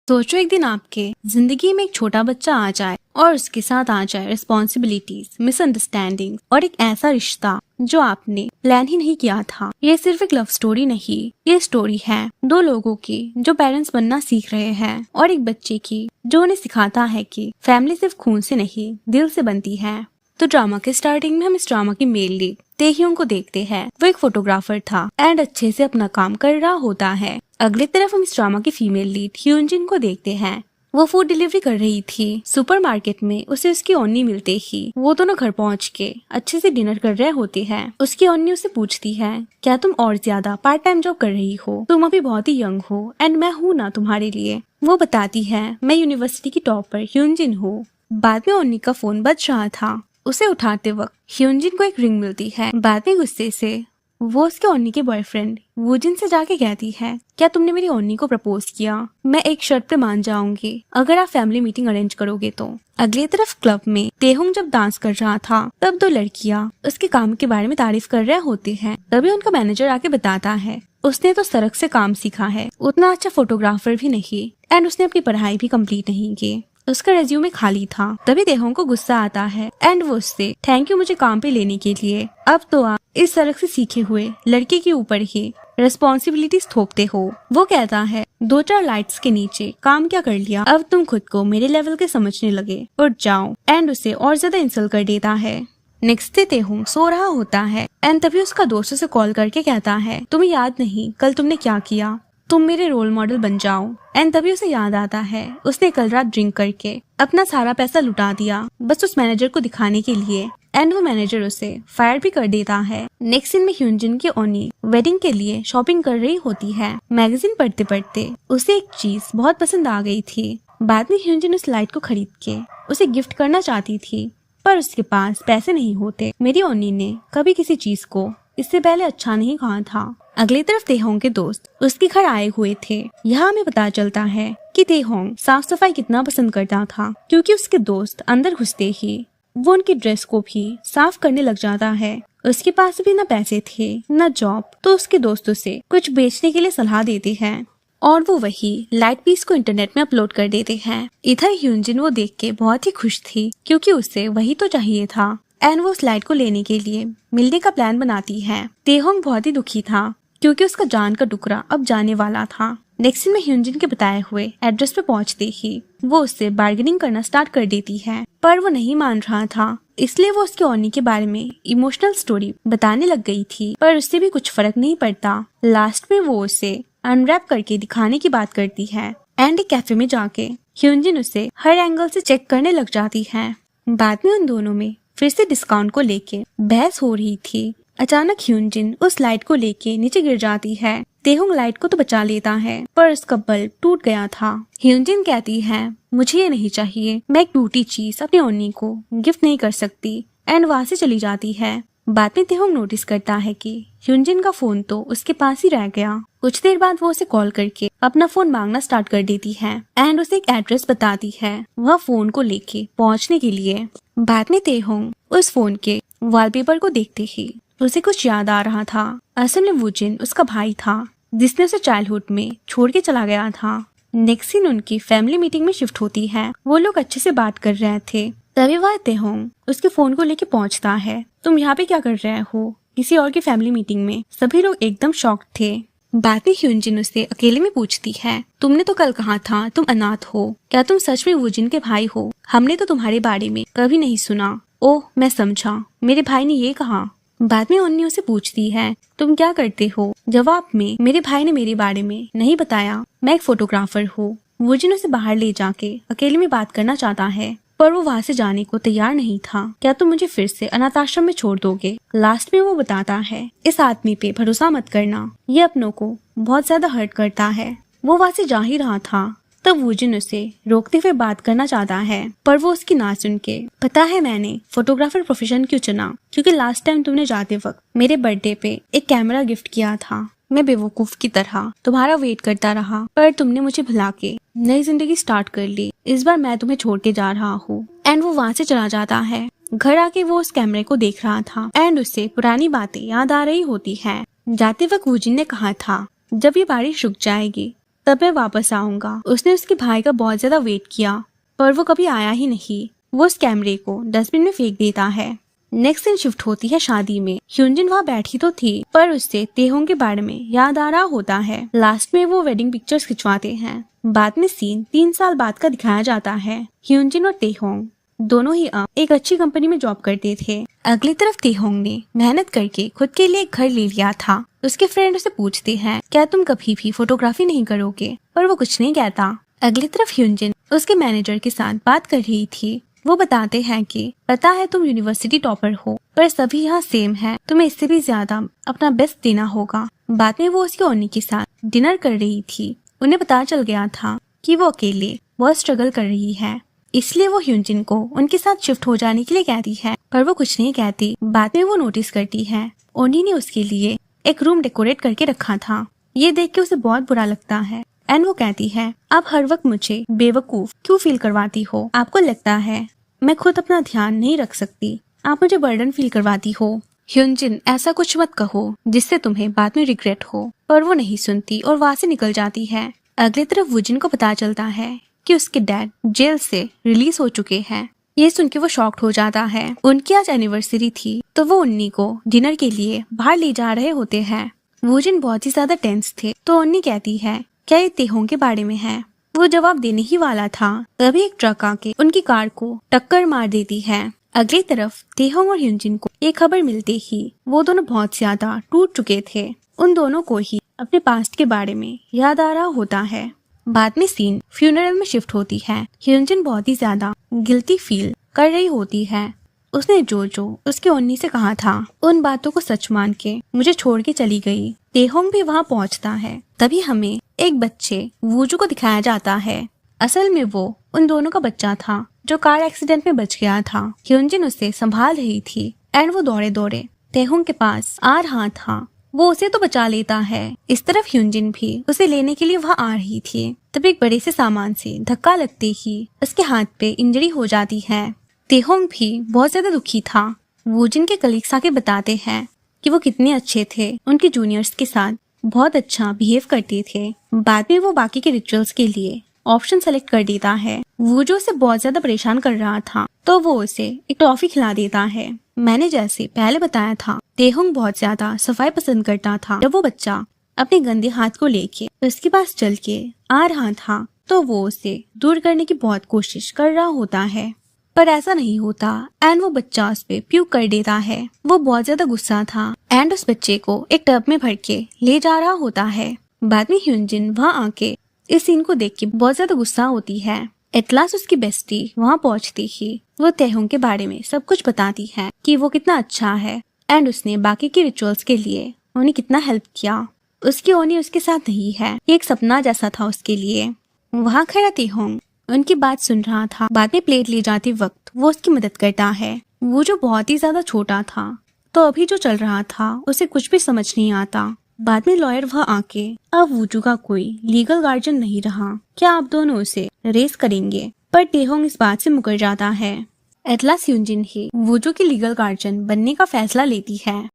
सोचो एक दिन आपके जिंदगी में एक छोटा बच्चा आ जाए और उसके साथ आ जाए रिस्पॉन्सिबिलिटीज, मिसअंडरस्टैंडिंग और एक ऐसा रिश्ता जो आपने प्लान ही नहीं किया था। ये सिर्फ एक लव स्टोरी नहीं, ये स्टोरी है दो लोगों की जो पेरेंट्स बनना सीख रहे हैं और एक बच्चे की जो उन्हें सिखाता है कि फैमिली सिर्फ खून से नहीं दिल से बनती है। तो ड्रामा के स्टार्टिंग में हम इस ड्रामा की मेल लीड तेह्योंग को देखते हैं। वो एक फोटोग्राफर था एंड अच्छे से अपना काम कर रहा होता है। अगली तरफ हम इस ड्रामा की फीमेल लीड ह्यूनजिन को देखते हैं। वो फूड डिलीवरी कर रही थी। सुपरमार्केट में उसे उसकी ओन्नी मिलते ही वो दोनों घर पहुंच के अच्छे से डिनर कर रहे होते हैं। उसकी ओन्नी उसे पूछती है, क्या तुम और ज्यादा पार्ट टाइम जॉब कर रही हो? तुम अभी बहुत ही यंग हो एंड मैं हूँ ना तुम्हारे लिए। वो बताती है, मैं यूनिवर्सिटी की टॉपर ह्यूनजिन हूँ। बाद में ओन्नी का फोन बज रहा था। उसे उठाते वक्त ह्यूनजिन को एक रिंग मिलती है। बाद में गुस्से से वो उसके ओन्नी के बॉयफ्रेंड वूजिन से जाके कहती है, क्या तुमने मेरी ओन्नी को प्रपोज किया? मैं एक शर्त पे मान जाऊंगी अगर आप फैमिली मीटिंग अरेंज करोगे तो। अगली तरफ क्लब में तेहुंग जब डांस कर रहा था तब दो लड़कियां उसके काम के बारे में तारीफ कर रहे होते हैं। तभी उनका मैनेजर आके बताता है, उसने तो सड़क से काम सीखा है, उतना अच्छा फोटोग्राफर भी नहीं एंड उसने अपनी पढ़ाई भी कम्प्लीट नहीं की। उसका रेज्यूमे खाली था। तभी तेहुंग को गुस्सा आता है एंड वो उससे थैंक यू मुझे काम पे लेने के लिए। अब तो आप इस सड़क से सीखे हुए लड़के के ऊपर ही रिस्पॉन्सिबिलिटीज थोपते हो। वो कहता है, दो चार लाइट्स के नीचे काम क्या कर लिया, अब तुम खुद को मेरे लेवल के समझने लगे, उठ जाओ। एंड उसे और ज्यादा इंसल्ट कर देता है। नेक्स्ट डे तेहुंग सो रहा होता है एंड तभी उसका दोस्त उसे कॉल करके कहता है, तुम्हें याद नहीं कल तुमने क्या किया, तुम मेरे रोल मॉडल बन जाओ। एंड तभी उसे याद आता है उसने कल रात ड्रिंक करके अपना सारा पैसा लुटा दिया बस उस मैनेजर को दिखाने के लिए। एंड वो मैनेजर उसे फायर भी कर देता है। नेक्स्ट सीन में ह्यूनजिन की ओनी वेडिंग के लिए शॉपिंग कर रही होती है। मैगजीन पढ़ते पढ़ते उसे एक चीज बहुत पसंद आ गई थी। बाद में ह्यूनजिन उस लाइट को खरीद के उसे गिफ्ट करना चाहती थी पर उसके पास पैसे नहीं होते। मेरी ओनी ने कभी किसी चीज को इससे पहले अच्छा नहीं कहा था। अगली तरफ तेहोंग के दोस्त उसके घर आए हुए थे। यहाँ हमें पता चलता है कि तेहोंग साफ सफाई कितना पसंद करता था, क्योंकि उसके दोस्त अंदर घुसते ही वो उनकी ड्रेस को भी साफ करने लग जाता है। उसके पास भी न पैसे थे न जॉब, तो उसके दोस्त उसे कुछ बेचने के लिए सलाह देते हैं और वो वही लाइट पीस को इंटरनेट में अपलोड कर देते हैं। इधर ह्यूनजिन वो देख के बहुत ही खुश थी, क्योंकि उसे वही तो चाहिए था एंड वो उस लाइट को लेने के लिए मिलने का प्लान बनाती है। तेहोंग बहुत ही दुखी था क्योंकि उसका जान का टुकड़ा अब जाने वाला था। नेक्स्ट सीन में ह्यूनजिन के बताए हुए एड्रेस पे पहुंचते ही वो उससे बार्गेनिंग करना स्टार्ट कर देती है, पर वो नहीं मान रहा था। इसलिए वो उसके ओनी के बारे में इमोशनल स्टोरी बताने लग गई थी, पर उससे भी कुछ फर्क नहीं पड़ता। लास्ट में वो उसे अनरैप करके दिखाने की बात करती है एंड एक कैफे में जाके ह्यूनजिन उसे हर एंगल से चेक करने लग जाती है। बाद में उन दोनों में फिर से डिस्काउंट को लेके बहस हो रही थी। अचानक ह्यूनजिन उस लाइट को लेके नीचे गिर जाती है। तेहुंग लाइट को तो बचा लेता है पर उसका बल्ब टूट गया था। ह्यूनजिन कहती है, मुझे ये नहीं चाहिए, मैं एक टूटी चीज अपनी ओनी को गिफ्ट नहीं कर सकती एंड वहाँ से चली जाती है। बाद में तेहुंग नोटिस करता है कि ह्यूनजिन का फोन तो उसके पास ही रह गया। कुछ देर बाद वो उसे कॉल करके अपना फोन मांगना स्टार्ट कर देती है एंड उसे एक एड्रेस बताती है वह फोन को लेके पहुँचने के लिए। बाद में तेहुंग उस फोन के वॉलपेपर को देखते ही उसे कुछ याद आ रहा था। असल में वूजिन उसका भाई था जिसने उसे चाइल्डहुड में छोड़ के चला गया था। नेक्स्ट सीन उनकी फैमिली मीटिंग में शिफ्ट होती है। वो लोग अच्छे से बात कर रहे थे। तभी वह तेहुंग उसके फोन को लेके पहुंचता है। तुम यहाँ पे क्या कर रहे हो? किसी और की फैमिली मीटिंग में? सभी लोग एकदम शॉक्ड थे। बाद में ह्यूनजिन उससे अकेले में पूछती है, तुमने तो कल कहा था तुम अनाथ हो, क्या तुम सच में वूजिन के भाई हो? हमने तो तुम्हारे बारे में कभी नहीं सुना। ओह मैं समझा, मेरे भाई ने ये कहा। बाद में ओन्नी उसे पूछती है, तुम क्या करते हो? जवाब में मेरे भाई ने मेरे बारे में नहीं बताया, मैं एक फोटोग्राफर हूँ। वूजिन उसे बाहर ले जाके अकेले में बात करना चाहता है पर वो वहाँ से जाने को तैयार नहीं था। क्या तुम मुझे फिर से अनाथ आश्रम में छोड़ दोगे? लास्ट में वो बताता है, इस आदमी पे भरोसा मत करना, ये अपनों को बहुत ज्यादा हर्ट करता है। वो वहाँ से जा ही रहा था तब वूजिन उसे रोकते हुए बात करना चाहता है पर वो उसकी ना सुन के, पता है मैंने फोटोग्राफर प्रोफेशन क्यों चुना? क्योंकि लास्ट टाइम तुमने जाते वक्त मेरे बर्थडे पे एक कैमरा गिफ्ट किया था। मैं बेवकूफ की तरह तुम्हारा वेट करता रहा पर तुमने मुझे भुला के नई जिंदगी स्टार्ट कर ली। इस बार मैं तुम्हें छोड़ के जा रहा हूँ। एंड वो वहाँ से चला जाता है। घर आके वो उस कैमरे को देख रहा था एंड उससे पुरानी बातें याद आ रही होती है। जाते वक्त वूजिन ने कहा था, जब ये बारिश रुक जाएगी तब मैं वापस आऊंगा। उसने उसके भाई का बहुत ज्यादा वेट किया पर वो कभी आया ही नहीं। वो उस कैमरे को डस्टबिन में फेंक देता है। नेक्स्ट दिन शिफ्ट होती है शादी में। ह्यूनजिन वहाँ बैठी तो थी पर उससे तेहोंग के बारे में याद आ रहा होता है। लास्ट में वो वेडिंग पिक्चर्स खिंचवाते हैं। बाद में सीन 3 साल बाद का दिखाया जाता है। ह्यूनजिन और तेहोंग दोनों ही एक अच्छी कंपनी में जॉब करते थे। अगली तरफ तेहोंग ने मेहनत करके खुद के लिए एक घर ले लिया था। उसके फ्रेंड उसे पूछते हैं क्या तुम कभी भी फोटोग्राफी नहीं करोगे, पर वो कुछ नहीं कहता। अगली तरफ ह्यूनजिन उसके मैनेजर के साथ बात कर रही थी। वो बताते हैं कि पता है तुम यूनिवर्सिटी टॉपर हो पर सभी यहाँ सेम है, तुम्हें इससे भी ज्यादा अपना बेस्ट देना होगा। बाद में वो उसकी ओनी के साथ डिनर कर रही थी। उन्हें पता चल गया था कि वो अकेले बहुत स्ट्रगल कर रही है, इसलिए वो ह्यूनजिन को उनके साथ शिफ्ट हो जाने के लिए कहती है पर वो कुछ नहीं कहती। बाद में वो नोटिस करती है ओनी ने उसके लिए एक रूम डेकोरेट करके रखा था। ये देख के उसे बहुत बुरा लगता है एंड वो कहती है आप हर वक्त मुझे बेवकूफ क्यों फील करवाती हो, आपको लगता है मैं खुद अपना ध्यान नहीं रख सकती, आप मुझे बर्डन फील करवाती हो। ह्यूनजिन ऐसा कुछ मत कहो जिससे तुम्हें बाद में रिग्रेट हो, पर वो नहीं सुनती और वहाँ से निकल जाती है। अगली तरफ वुजिन को पता चलता है कि उसके डैड जेल से रिलीज हो चुके हैं। ये सुन के वो शॉक्ड हो जाता है। उनकी आज एनिवर्सरी थी तो वो उन्नी को डिनर के लिए बाहर ले जा रहे होते हैं। वुजिन बहुत ही ज्यादा टेंस थे तो उन्नी कहती है क्या ये तेहोंग के बारे में है। वो जवाब देने ही वाला था तभी एक ट्रक आके उनकी कार को टक्कर मार देती है। अगली तरफ तेहोंग और ह्यूनजिन को ये खबर मिलते ही वो दोनों बहुत ज्यादा टूट चुके थे। उन दोनों को ही अपने पास्ट के बारे में याद आ रहा होता है। बाद में सीन फ्यूनरल में शिफ्ट होती है। ह्यूनजिन बहुत ही ज्यादा गिल्टी फील कर रही होती है। उसने जो उसके ओन्नी से कहा था उन बातों को सच मान के मुझे छोड़ के चली गई। तेहोंग भी वहाँ पहुँचता है। तभी हमें एक बच्चे वूजू को दिखाया जाता है। असल में वो उन दोनों का बच्चा था जो कार एक्सीडेंट में बच गया था। ह्यूनजिन उसे संभाल रही थी एंड वो दौड़े दौड़े तेहोंग के पास आ रहा था। वो उसे तो बचा लेता है। इस तरफ ह्यूनजिन भी उसे लेने के लिए वहाँ आ रही थी। तब एक बड़े से सामान से धक्का लगते ही उसके हाथ पे इंजरी हो जाती है। तेहोंग भी बहुत ज्यादा दुखी था। वूजिन के कलीग्स आके बताते हैं कि वो कितने अच्छे थे, उनके जूनियर्स के साथ बहुत अच्छा बिहेव करते थे। बाद में वो बाकी के रिचुअल्स के लिए ऑप्शन सेलेक्ट कर देता है। वूजो उसे बहुत ज्यादा परेशान कर रहा था तो वो उसे एक टॉफी खिला देता है। मैंने जैसे पहले बताया था तेहोंग बहुत ज्यादा सफाई पसंद करता था। जब वो बच्चा अपने गंदे हाथ को लेके उसके पास चल के आ रहा था तो वो उसे दूर करने की बहुत कोशिश कर रहा होता है पर ऐसा नहीं होता एंड वो बच्चा उस पे प्यूक कर देता है। वो बहुत ज्यादा गुस्सा था एंड उस बच्चे को एक टब में भर के ले जा रहा होता है। बाद में ह्यूनजिन वहाँ आके इस सीन को देख के बहुत ज्यादा गुस्सा होती है। एटलास उसकी बेस्टी वहाँ पहुँचती ही वो तेहोंग के बारे में सब कुछ बताती है कि वो कितना अच्छा है एंड उसने बाकी के रिचुअल्स के लिए उन्हें कितना हेल्प किया। उसकी ओनी उसके साथ नहीं है, ये एक सपना जैसा था उसके लिए। वहाँ खड़ा तेहोंग उनकी बात सुन रहा था। बाद में प्लेट ले जाते वक्त वो उसकी मदद करता है। वो जो बहुत ही ज्यादा छोटा था तो अभी जो चल रहा था उसे कुछ भी समझ नहीं आता। बाद में लॉयर वहाँ आके अब वूजू का कोई लीगल गार्जियन नहीं रहा, क्या आप दोनों उसे रेस करेंगे, पर तेहोंग इस बात से मुकर जाता है। एटलास ह्यूनजिन ही वूजू की लीगल गार्जियन बनने का फैसला लेती है।